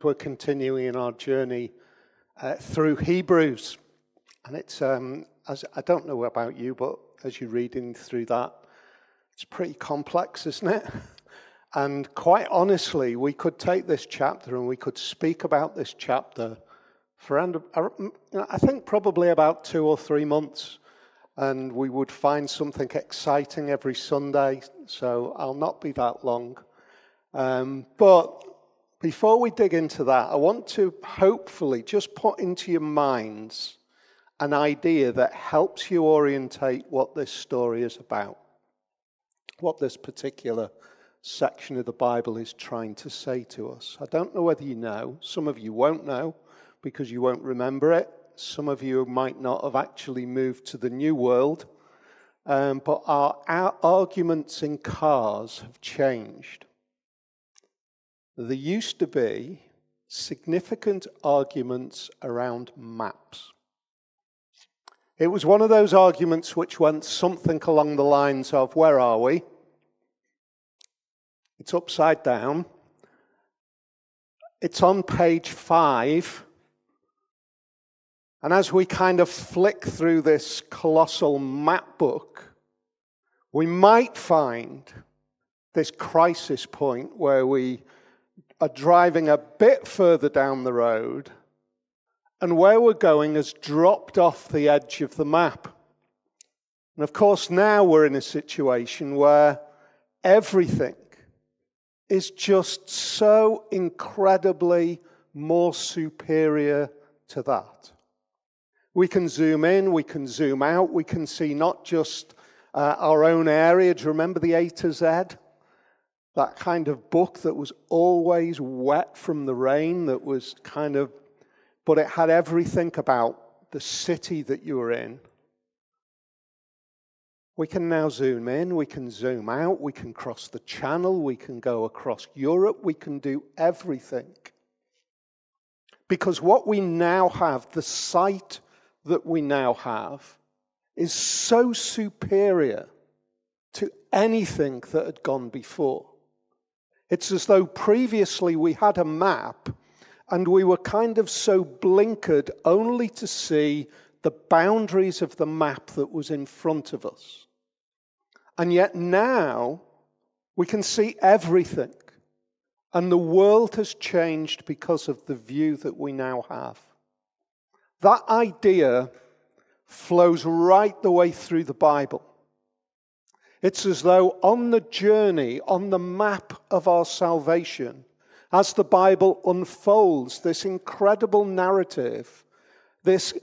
We're continuing in our journey through Hebrews. And it's, as I don't know about you, but as you're reading through that, it's pretty complex, isn't it? And quite honestly, we could take this chapter and we could speak about this chapter for, I think, probably about 2 or 3 months. And we would find something exciting every Sunday, so I'll not be that long. But before we dig into that, I want to hopefully just put into your minds an idea that helps you orientate what this story is about, what this particular section of the Bible is trying to say to us. I don't know whether you know. Some of you won't know because you won't remember it. Some of you might not have actually moved to the new world. But our arguments in cars have changed. There used to be significant arguments around maps. It was one of those arguments which went something along the lines of, where are we? It's upside down. It's on page 5. And as we kind of flick through this colossal map book, we might find this crisis point where we are driving a bit further down the road, and where we're going has dropped off the edge of the map. And of course, now we're in a situation where everything is just so incredibly more superior to that. We can zoom in, we can zoom out, we can see not just our own area. Do you remember the A to Z? That kind of book that was always wet from the rain, that was kind of, but it had everything about the city that you were in. We can now zoom in, we can zoom out, we can cross the channel, we can go across Europe, we can do everything. Because what we now have, the sight that we now have, is so superior to anything that had gone before. It's as though previously we had a map and we were kind of so blinkered only to see the boundaries of the map that was in front of us. And yet now we can see everything. And the world has changed because of the view that we now have. That idea flows right the way through the Bible. It's as though on the journey, on the map of our salvation, as the Bible unfolds this incredible narrative, this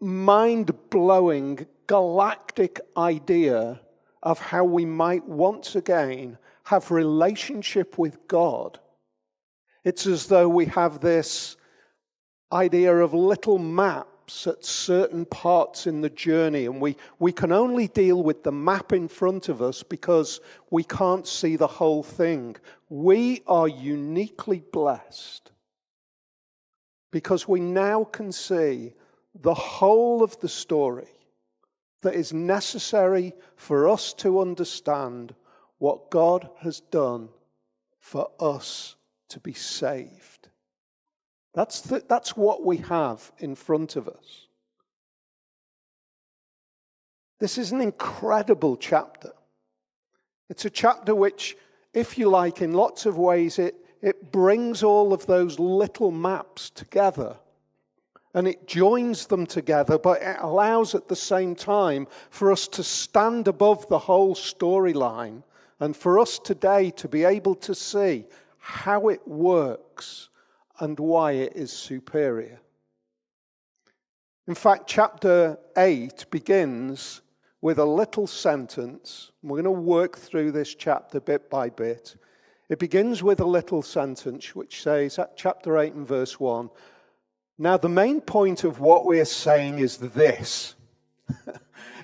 mind-blowing galactic idea of how we might once again have relationship with God, it's as though we have this idea of little maps at certain parts in the journey, and we can only deal with the map in front of us because we can't see the whole thing. We are uniquely blessed because we now can see the whole of the story that is necessary for us to understand what God has done for us to be saved. That's what we have in front of us. This is an incredible chapter. It's a chapter which, if you like, in lots of ways, it brings all of those little maps together. And it joins them together, but it allows at the same time for us to stand above the whole storyline and for us today to be able to see how it works and why it is superior. In fact, chapter 8 begins with a little sentence. We're going to work through this chapter bit by bit. It begins with a little sentence which says, at chapter 8 and verse 1, now the main point of what we're saying is this.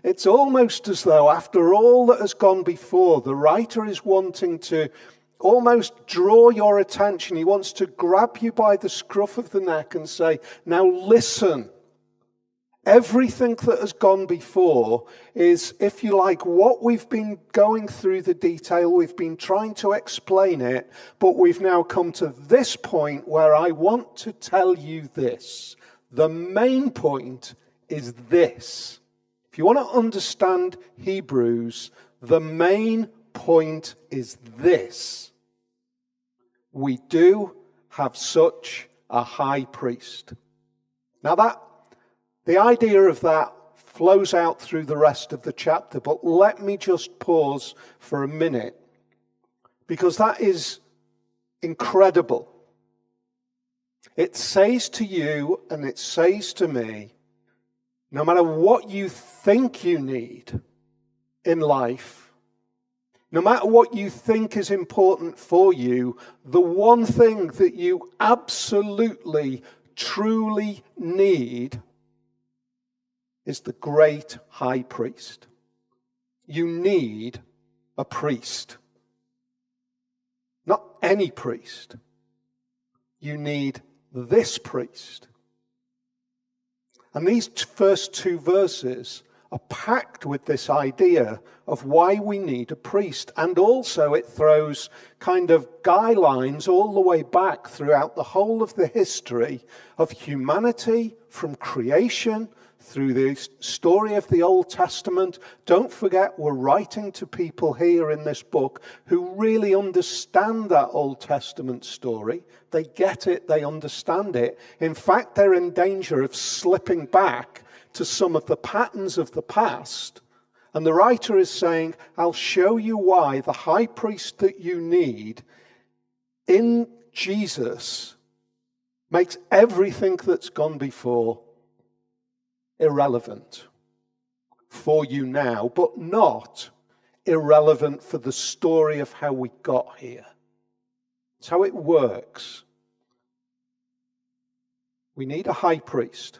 It's almost as though after all that has gone before, the writer is wanting to almost draw your attention. He wants to grab you by the scruff of the neck and say, now listen. Everything that has gone before is, if you like, what we've been going through the detail, we've been trying to explain it, but we've now come to this point where I want to tell you this. The main point is this. If you want to understand Hebrews, the main point is this. We do have such a high priest. Now the idea of that flows out through the rest of the chapter, but let me just pause for a minute, because that is incredible. It says to you and it says to me, no matter what you think you need in life, no matter what you think is important for you, the one thing that you absolutely, truly need is the great high priest. You need a priest. Not any priest. You need this priest. And these first two verses are packed with this idea of why we need a priest. And also it throws kind of guidelines all the way back throughout the whole of the history of humanity, from creation through the story of the Old Testament. Don't forget, we're writing to people here in this book who really understand that Old Testament story. They get it, they understand it. In fact, they're in danger of slipping back to some of the patterns of the past. And the writer is saying, I'll show you why the high priest that you need in Jesus makes everything that's gone before irrelevant for you now, but not irrelevant for the story of how we got here. It's how it works. We need a high priest.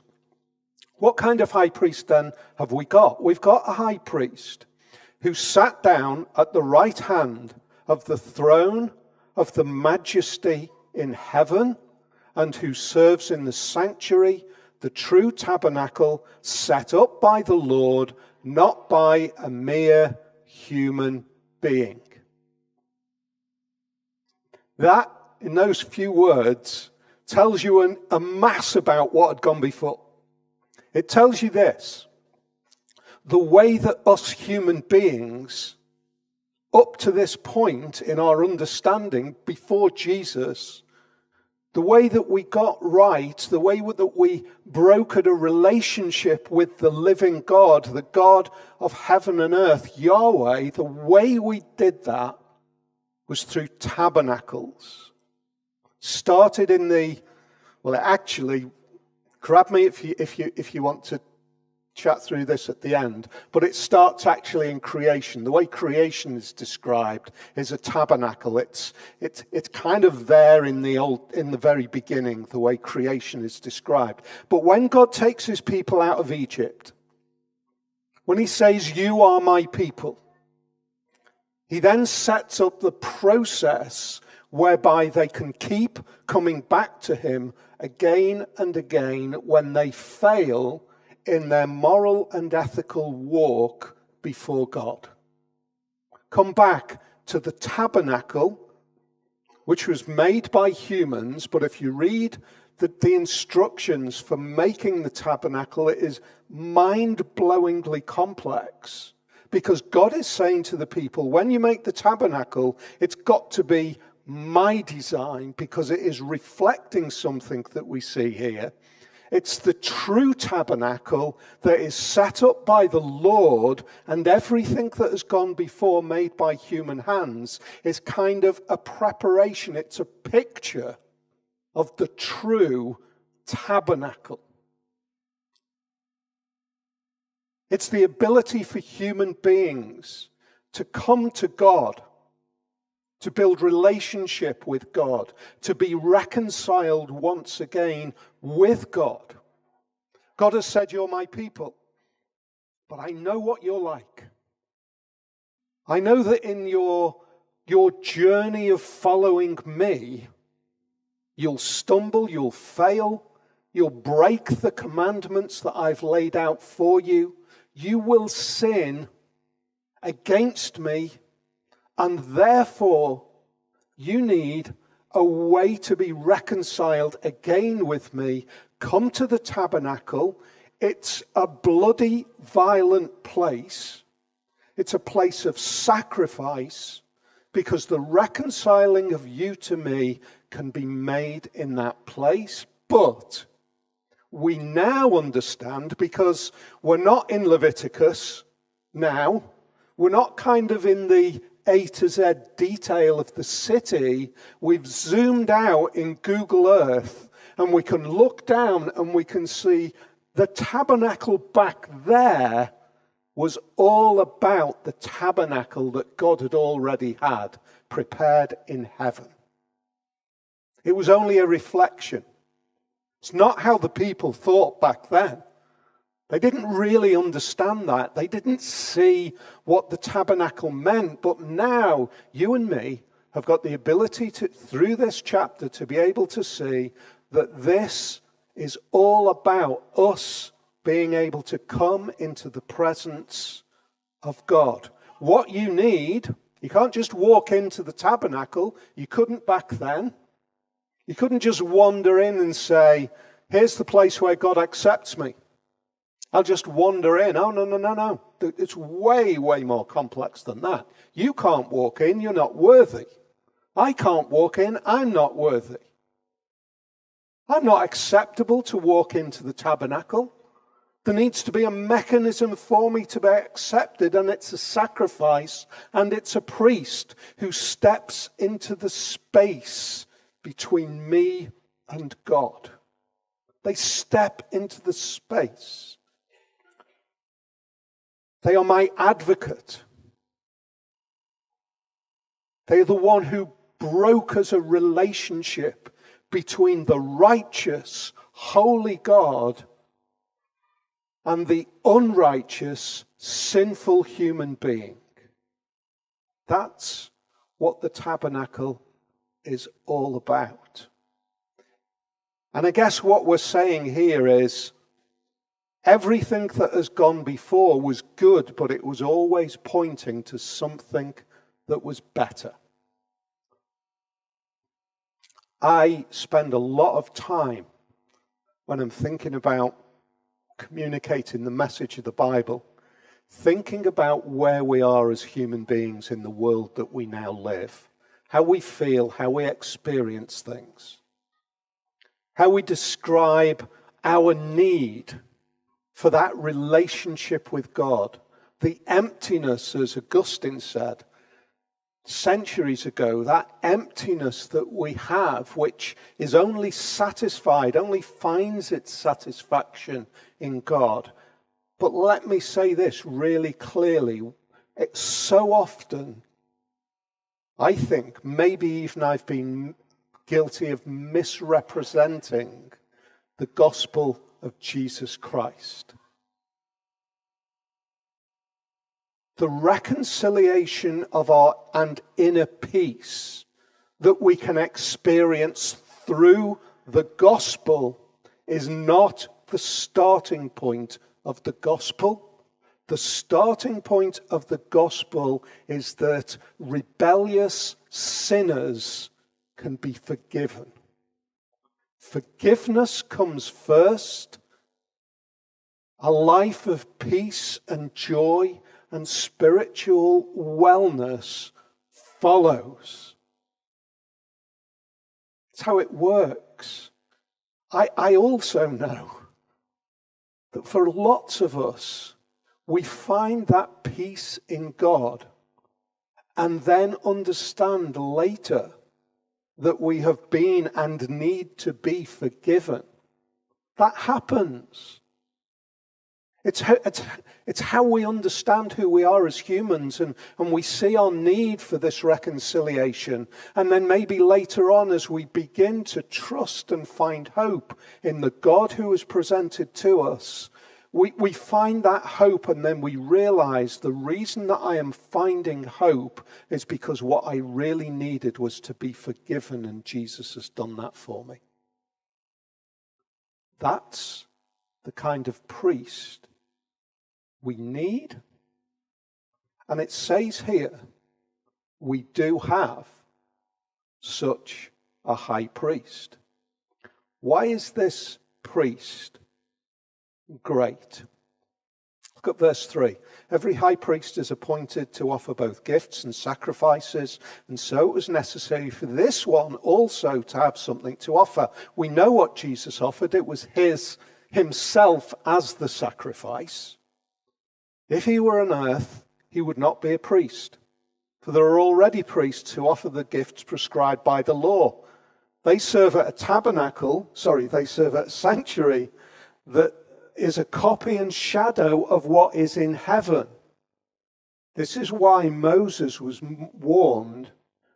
What kind of high priest then have we got? We've got a high priest who sat down at the right hand of the throne of the majesty in heaven, and who serves in the sanctuary, the true tabernacle set up by the Lord, not by a mere human being. That, in those few words, tells you a mass about what had gone before. It tells you this: the way that us human beings, up to this point in our understanding before Jesus, the way that we got right, the way that we brokered a relationship with the living God, the God of heaven and earth, Yahweh, the way we did that was through tabernacles. Started in it actually, grab me if you want to chat through this at the end, but it starts actually in creation. The way creation is described is a tabernacle. It's kind of there in the very beginning, the way creation is described. But when God takes his people out of Egypt, when he says, "You are my people," he then sets up the process whereby they can keep coming back to him again and again when they fail in their moral and ethical walk before God. Come back to the tabernacle, which was made by humans, but if you read the instructions for making the tabernacle, it is mind-blowingly complex, because God is saying to the people, when you make the tabernacle, it's got to be my design, because it is reflecting something that we see here. It's the true tabernacle that is set up by the Lord, and everything that has gone before, made by human hands, is kind of a preparation. It's a picture of the true tabernacle. It's the ability for human beings to come to God, to build relationship with God, to be reconciled once again with God. God has said, "You're my people, but I know what you're like. I know that in your journey of following me, you'll stumble, you'll fail, You'll break the commandments that I've laid out for you. You will sin against me, and therefore you need a way to be reconciled again with me. Come to the tabernacle. It's a bloody, violent place. It's a place of sacrifice, because the reconciling of you to me can be made in that place. But we now understand, because we're not in Leviticus now, we're not kind of in the A to Z detail of the city. We've zoomed out in Google Earth, and we can look down and we can see the tabernacle back there was all about the tabernacle that God had already had prepared in heaven. It was only a reflection. It's not how the people thought back then. They didn't really understand that. They didn't see what the tabernacle meant. But now, you and me have got the ability to, through this chapter, to be able to see that this is all about us being able to come into the presence of God. What you need, you can't just walk into the tabernacle. You couldn't back then. You couldn't just wander in and say, here's the place where God accepts me. I'll just wander in. Oh, no. It's way, way more complex than that. You can't walk in. You're not worthy. I can't walk in. I'm not worthy. I'm not acceptable to walk into the tabernacle. There needs to be a mechanism for me to be accepted, and it's a sacrifice, and it's a priest who steps into the space between me and God. They step into the space. They are my advocate. They are the one who brokers a relationship between the righteous, holy God and the unrighteous, sinful human being. That's what the tabernacle is all about. And I guess what we're saying here is everything that has gone before was good, but it was always pointing to something that was better. I spend a lot of time when I'm thinking about communicating the message of the Bible, thinking about where we are as human beings in the world that we now live, how we feel, how we experience things, how we describe our need for that relationship with God, the emptiness, as Augustine said centuries ago, that emptiness that we have, which is only satisfied, only finds its satisfaction in God. But let me say this really clearly. It's so often, I think, maybe even I've been guilty of misrepresenting the gospel of Jesus Christ. The reconciliation of our and inner peace that we can experience through the gospel is not the starting point of the gospel. The starting point of the gospel is that rebellious sinners can be forgiven. Forgiveness comes first. A life of peace and joy and spiritual wellness follows. It's how it works. I also know that for lots of us, we find that peace in God and then understand later that we have been and need to be forgiven. That happens. It's how we understand who we are as humans, and we see our need for this reconciliation. And then maybe later on, as we begin to trust and find hope in the God who is presented to us, we find that hope, and then we realize the reason that I am finding hope is because what I really needed was to be forgiven, and Jesus has done that for me. that's the kind of priest we need. And it says here, we do have such a high priest. Why is this priest great? Look at verse 3. Every high priest is appointed to offer both gifts and sacrifices, and so it was necessary for this one also to have something to offer. We know what Jesus offered. It was himself as the sacrifice. If he were on earth, he would not be a priest, for there are already priests who offer the gifts prescribed by the law. They serve at a sanctuary that is a copy and shadow of what is in heaven. This is why Moses was warned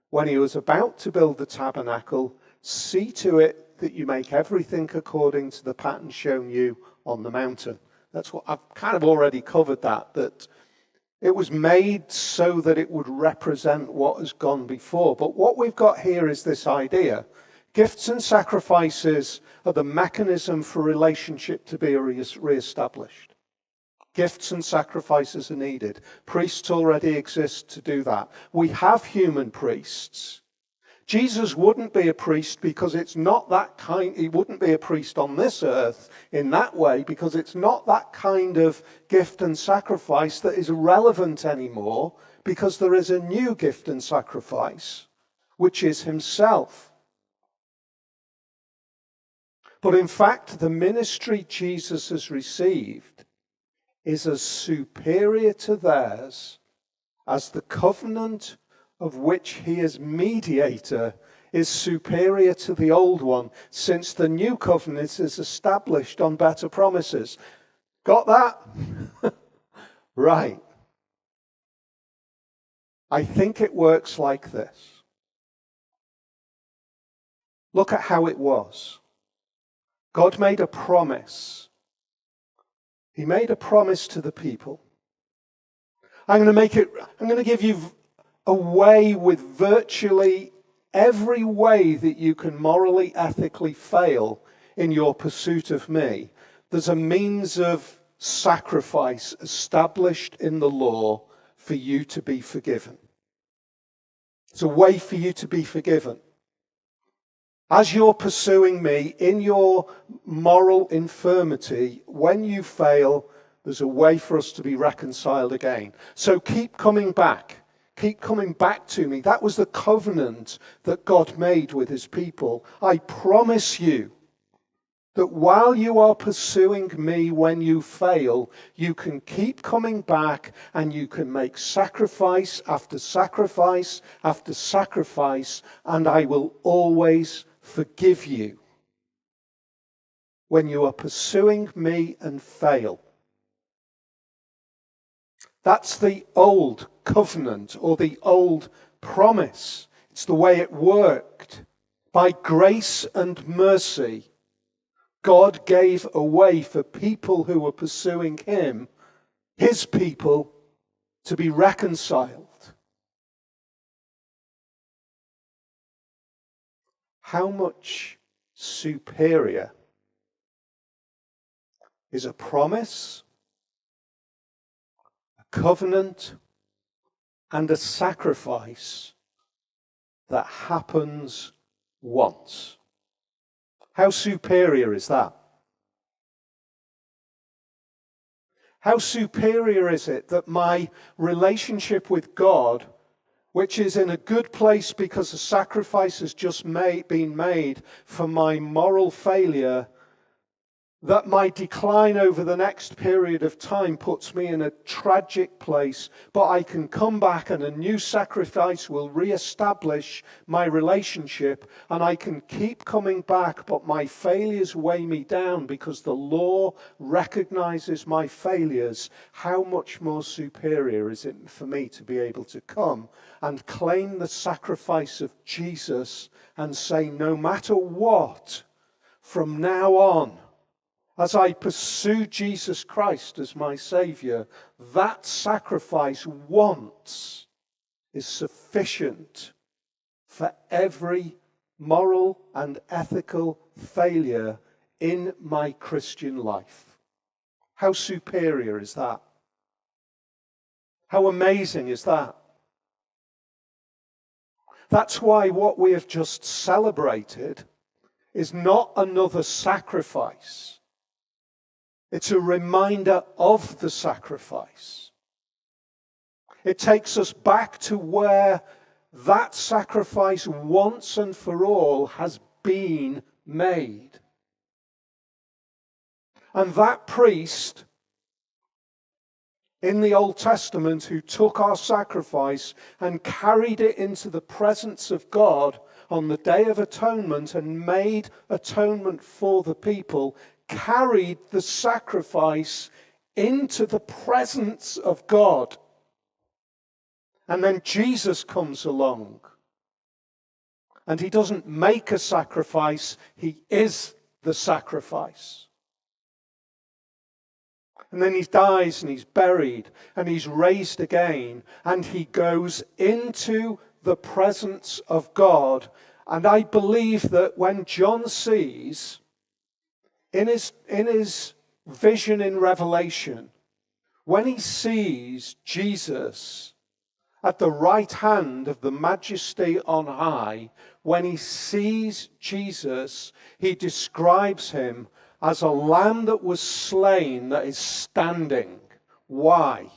when he was about to build the tabernacle, see to it that you make everything according to the pattern shown you on the mountain. That's what I've kind of already covered that it was made so that it would represent what has gone before. But what we've got here is this idea. Gifts and sacrifices are the mechanism for relationship to be re-established. Gifts and sacrifices are needed. Priests already exist to do that. We have human priests. Jesus wouldn't be a priest because it's not that kind. He wouldn't be a priest on this earth in that way because it's not that kind of gift and sacrifice that is relevant anymore, because there is a new gift and sacrifice, which is himself. But in fact, the ministry Jesus has received is as superior to theirs as the covenant of which he is mediator is superior to the old one, since the new covenant is established on better promises. Got that? Right. I think it works like this. Look at how it was. God made a promise. He made a promise to the people. I'm going to give you a way with virtually every way that you can morally, ethically fail in your pursuit of me. There's a means of sacrifice established in the law for you to be forgiven. It's a way for you to be forgiven. As you're pursuing me in your moral infirmity, when you fail, there's a way for us to be reconciled again. So keep coming back. Keep coming back to me. That was the covenant that God made with his people. I promise you that while you are pursuing me when you fail, you can keep coming back and you can make sacrifice after sacrifice after sacrifice, and I will always forgive you when you are pursuing me and fail. That's the old covenant or the old promise. It's the way it worked. By grace and mercy, God gave a way for people who were pursuing him, his people, to be reconciled. How much superior is a promise, a covenant, and a sacrifice that happens once? How superior is that? How superior is it that my relationship with God, which is in a good place because a sacrifice has just been made for my moral failure, that my decline over the next period of time puts me in a tragic place, but I can come back and a new sacrifice will re-establish my relationship, and I can keep coming back, but my failures weigh me down because the law recognizes my failures. How much more superior is it for me to be able to come and claim the sacrifice of Jesus and say, no matter what, from now on, as I pursue Jesus Christ as my Savior, that sacrifice once is sufficient for every moral and ethical failure in my Christian life. How superior is that? How amazing is that? That's why what we have just celebrated is not another sacrifice. It's a reminder of the sacrifice. It takes us back to where that sacrifice once and for all has been made. And that priest in the Old Testament who took our sacrifice and carried it into the presence of God on the Day of Atonement and made atonement for the people, carried the sacrifice into the presence of God. And then Jesus comes along. And he doesn't make a sacrifice, he is the sacrifice. And then he dies and he's buried and he's raised again and he goes into the presence of God. And I believe that when John sees in his vision in Revelation, when he sees Jesus at the right hand of the Majesty on high, when he sees Jesus, he describes him as a lamb that was slain that is standing. Why?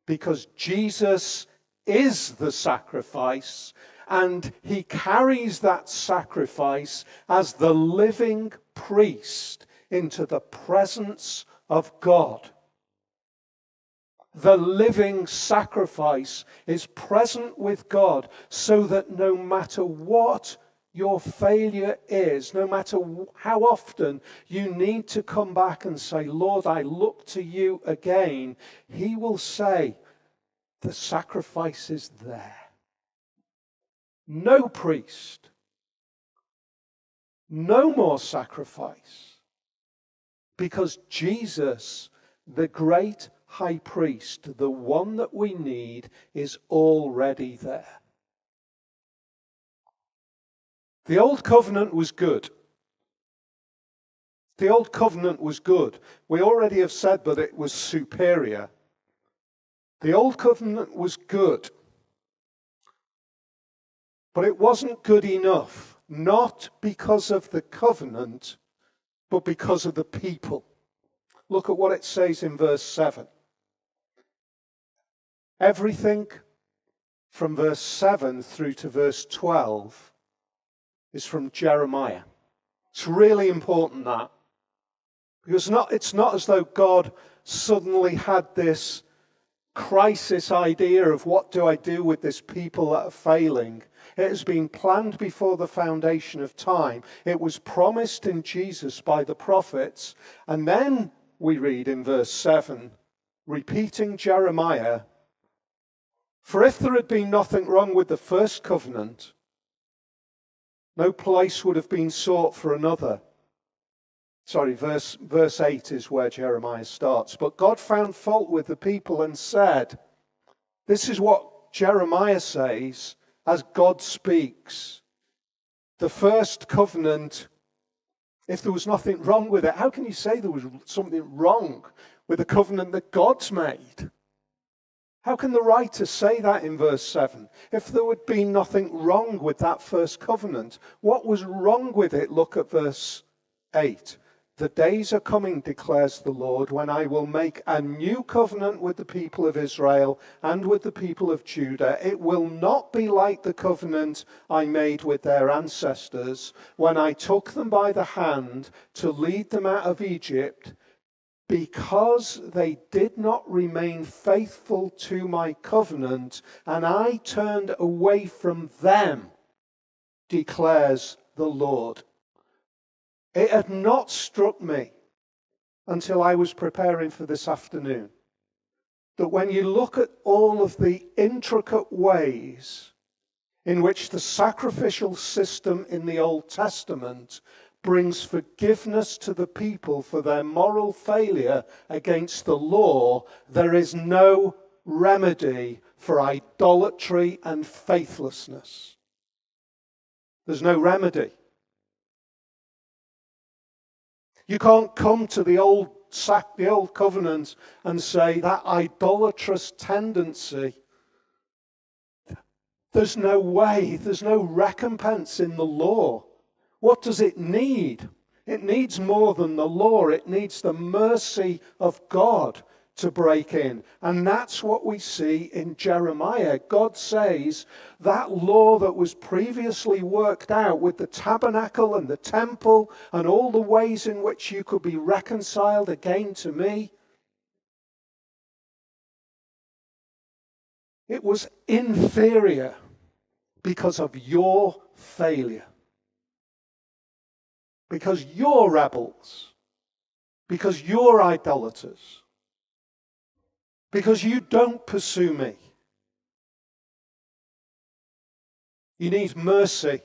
Because Jesus is the sacrifice, and he carries that sacrifice as the living priest into the presence of God. The living sacrifice is present with God so that no matter what your failure is, no matter how often you need to come back and say, Lord, I look to you again, he will say, the sacrifice is there. No priest, no more sacrifice, because Jesus, the great high priest, the one that we need, is already there. The old covenant was good. The old covenant was good. We already have said that it was superior. The old covenant was good. But it wasn't good enough. Not because of the covenant, but because of the people. Look at what it says in verse 7. Everything from verse 7 through to verse 12 is from Jeremiah. It's really important that. Because it's not as though God suddenly had this crisis idea of what do I do with this people that are failing. It has been planned before the foundation of time. It was promised in Jesus by the prophets. And then we read in verse 7, repeating Jeremiah, for if there had been nothing wrong with the first covenant, no place would have been sought for another. Sorry, verse 8 is where Jeremiah starts. But God found fault with the people and said, this is what Jeremiah says as God speaks. The first covenant, if there was nothing wrong with it, how can you say there was something wrong with the covenant that God's made? How can the writer say that in verse 7? If there would be nothing wrong with that first covenant, what was wrong with it? Look at verse 8. The days are coming, declares the Lord, when I will make a new covenant with the people of Israel and with the people of Judah. It will not be like the covenant I made with their ancestors when I took them by the hand to lead them out of Egypt, because they did not remain faithful to my covenant, and I turned away from them, declares the Lord. It had not struck me until I was preparing for this afternoon that when you look at all of the intricate ways in which the sacrificial system in the Old Testament brings forgiveness to the people for their moral failure against the law, there is no remedy for idolatry and faithlessness. There's no remedy. You can't come to the old covenant and say that idolatrous tendency. There's no way, there's no recompense in the law. What does it need? It needs more than the law. It needs the mercy of God to break in. And that's what we see in Jeremiah. God says that law that was previously worked out with the tabernacle and the temple and all the ways in which you could be reconciled again to me, it was inferior because of your failure. Because you're rebels. Because you're idolaters. Because you don't pursue me. You need mercy.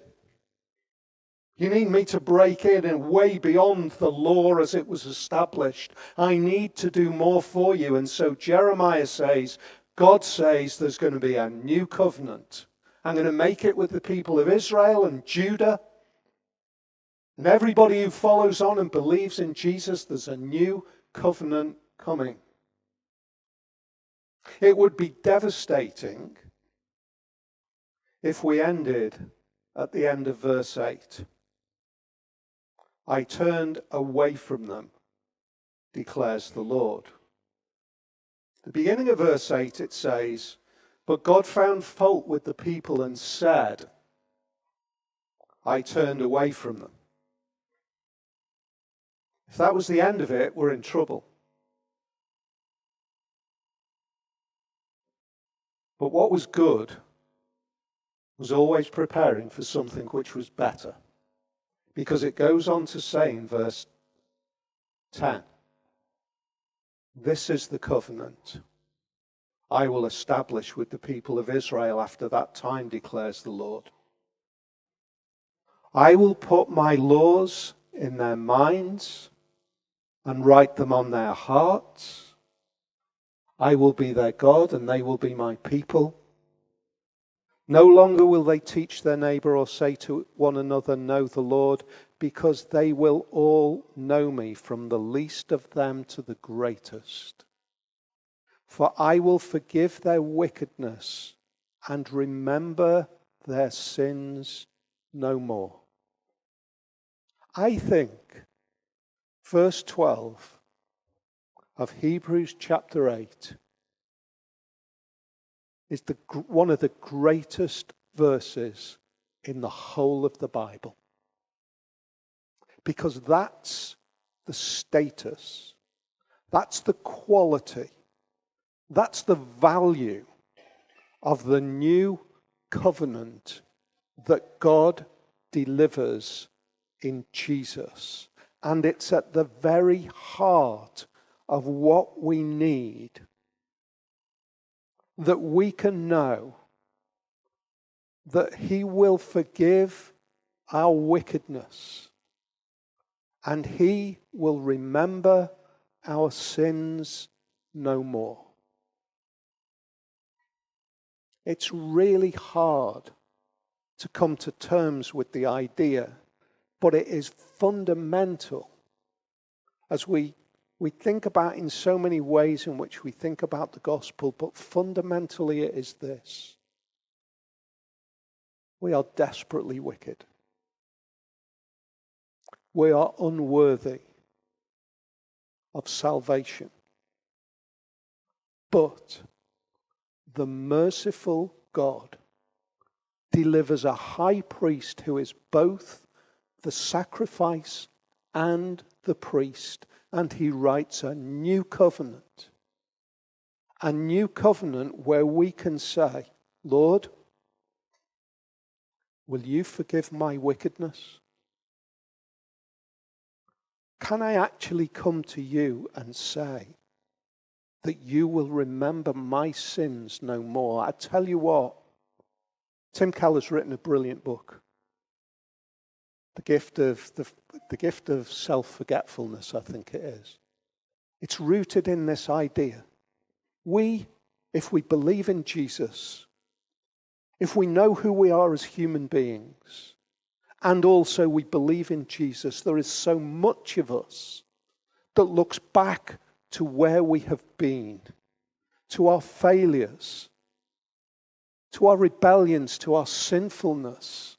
You need me to break in and way beyond the law as it was established. I need to do more for you. And so Jeremiah says, God says there's going to be a new covenant. I'm going to make it with the people of Israel and Judah. And everybody who follows on and believes in Jesus, there's a new covenant coming. It would be devastating if we ended at the end of verse 8. I turned away from them, declares the Lord. The beginning of verse 8, it says, but God found fault with the people and said, I turned away from them. If that was the end of it, we're in trouble. But what was good was always preparing for something which was better. Because it goes on to say in verse 10, this is the covenant I will establish with the people of Israel after that time, declares the Lord. I will put my laws in their minds and write them on their hearts. I will be their God and they will be my people. No longer will they teach their neighbor or say to one another, know the Lord, because they will all know me, from the least of them to the greatest. For I will forgive their wickedness and remember their sins no more. I think verse 12 of Hebrews chapter 8 is one of the greatest verses in the whole of the Bible. Because that's the status, that's the quality, that's the value of the new covenant that God delivers in Jesus. And it's at the very heart of what we need, that we can know that He will forgive our wickedness and He will remember our sins no more. It's really hard to come to terms with the idea, but it is fundamental as we think about in so many ways in which we think about the gospel, but fundamentally it is this. We are desperately wicked. We are unworthy of salvation. But the merciful God delivers a high priest who is both the sacrifice and the priest, and He writes a new covenant. A new covenant where we can say, Lord, will you forgive my wickedness? Can I actually come to you and say that you will remember my sins no more? I tell you what, Tim Keller's written a brilliant book, The gift of self-forgetfulness, I think it is. It's rooted in this idea. If we believe in Jesus, if we know who we are as human beings, and also we believe in Jesus, there is so much of us that looks back to where we have been, to our failures, to our rebellions, to our sinfulness.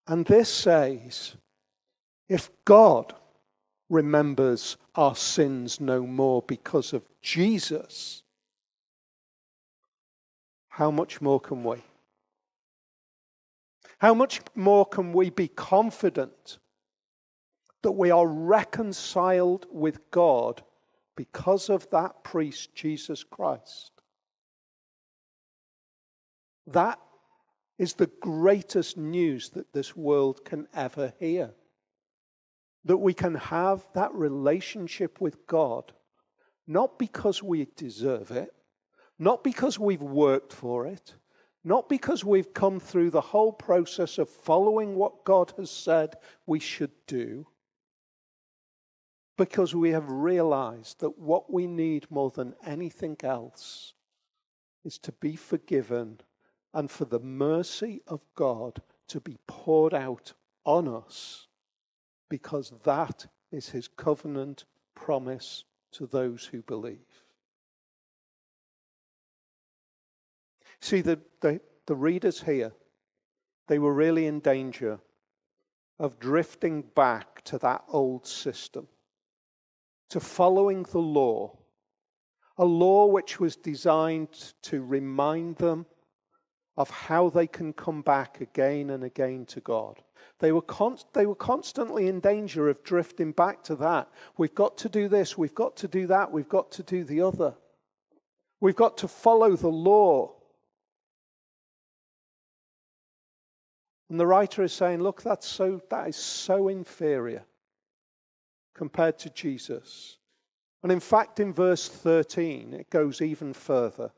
And this says, if God remembers our sins no more because of Jesus, how much more can we? How much more can we be confident that we are reconciled with God because of that priest, Jesus Christ? That is the greatest news that this world can ever hear. That we can have that relationship with God, not because we deserve it, not because we've worked for it, not because we've come through the whole process of following what God has said we should do, because we have realized that what we need more than anything else is to be forgiven and for the mercy of God to be poured out on us, because that is his covenant promise to those who believe. See, the readers here, they were really in danger of drifting back to that old system, to following the law, a law which was designed to remind them of how they can come back again and again to God. They were constantly in danger of drifting back to that. We've got to do this, we've got to do that, we've got to do the other. We've got to follow the law. And the writer is saying, look, that is so inferior compared to Jesus. And in fact, in verse 13, it goes even further.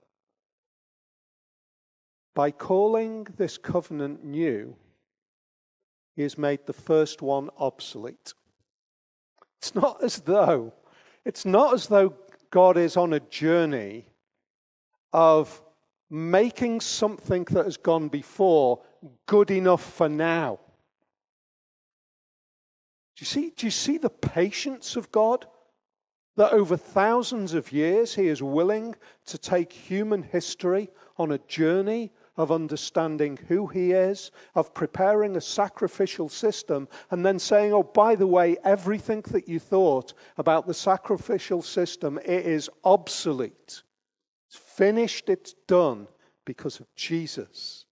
By calling this covenant new, he has made the first one obsolete. It's not as though God is on a journey of making something that has gone before good enough for now. Do you see the patience of God? That over thousands of years he is willing to take human history on a journey of understanding who he is, of preparing a sacrificial system, and then saying, oh, by the way, everything that you thought about the sacrificial system, it is obsolete. It's finished, it's done because of Jesus.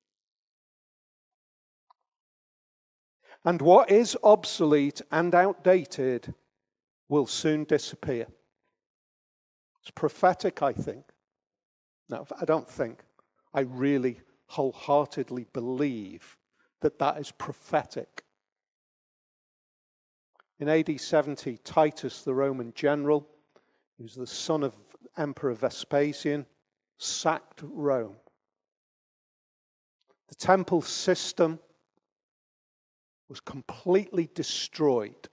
And what is obsolete and outdated will soon disappear. It's prophetic, I think. No, I don't think. I really wholeheartedly believe that that is prophetic. In AD 70, Titus, the Roman general, who was the son of Emperor Vespasian, sacked Rome. The temple system was completely destroyed.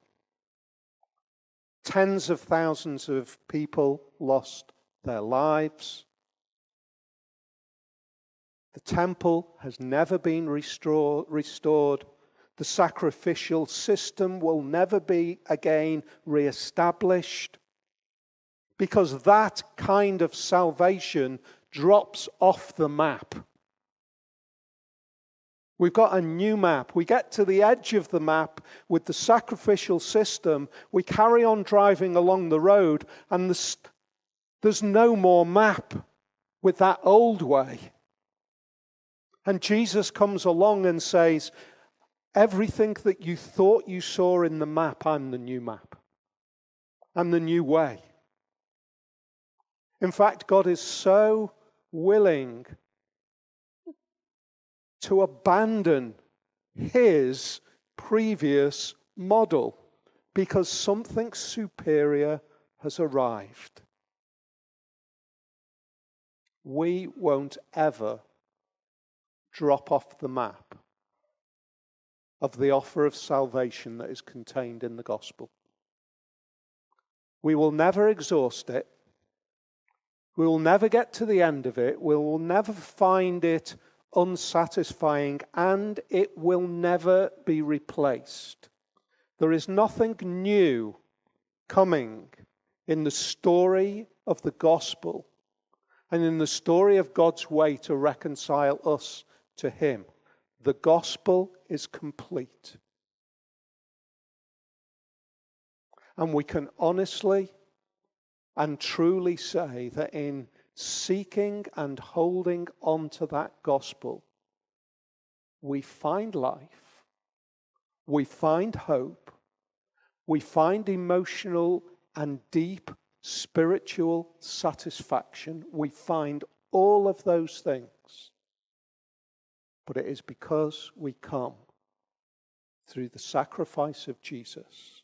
Tens of thousands of people lost their lives. The temple has never been restored. The sacrificial system will never be again reestablished, because that kind of salvation drops off the map. We've got a new map. We get to the edge of the map with the sacrificial system. We carry on driving along the road, and there's no more map with that old way. And Jesus comes along and says, everything that you thought you saw in the map, I'm the new map. I'm the new way. In fact, God is so willing to abandon his previous model because something superior has arrived. We won't ever drop off the map of the offer of salvation that is contained in the gospel. We will never exhaust it. We will never get to the end of it. We will never find it unsatisfying, and it will never be replaced. There is nothing new coming in the story of the gospel and in the story of God's way to reconcile us to him. The gospel is complete. And we can honestly and truly say that in seeking and holding on to that gospel, we find life, we find hope, we find emotional and deep spiritual satisfaction. We find all of those things. But it is because we come through the sacrifice of Jesus.